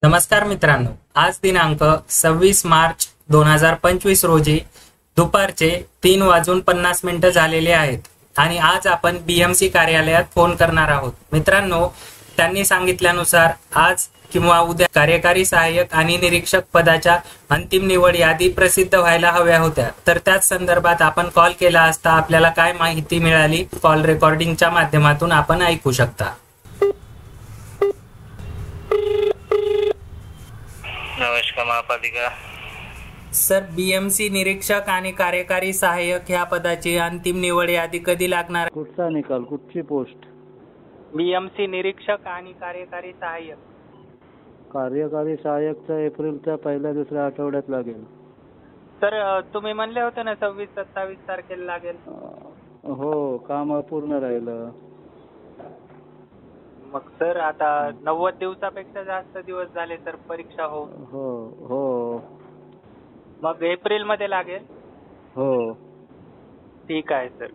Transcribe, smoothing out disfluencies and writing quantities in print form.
नमस्कार मित्रांनो, आज दिनांक 26 मार्च 2025 रोजी दुपारचे 3:50 झालेले आहेत आणि आज आपण बीएमसी कार्यालयात फोन करणार आहोत. मित्रांनो, त्यांनी सांगितल्यानुसार आज किंवा उद्या कार्यकारी सहाय्यक आणि निरीक्षक पदाच्या अंतिम निवड यादी प्रसिद्ध व्हायला हव्या होत्या. तर त्याच संदर्भात आपण कॉल केला असता आपल्याला काय माहिती मिळाली, कॉल रेकॉर्डिंगच्या माध्यमातून आपण ऐकू शकता. नमस्कार महापालिका. सर, बीएमसी निरीक्षक आणि कार्यकारी सहाय्यक ह्या पदाची अंतिम निवड यादी कधी लागणार? कुठचा निकाल, कुठची पोस्ट? बीएमसी निरीक्षक आणि कार्यकारी सहाय्यक. कार्यकारी सहाय्यकचा एप्रिलच्या पहिल्या दुसऱ्या आठवड्यात लागेल. सर, तुम्ही म्हणले होते ना 26-27 तारखेला लागेल. हो, काम अपूर्ण राहिलं. मग सर, आता 90 दिवसापेक्षा जास्त दिवस झाले तर परीक्षा हो हो मग एप्रिल मध्ये लागेल. हो ठीक आहे सर.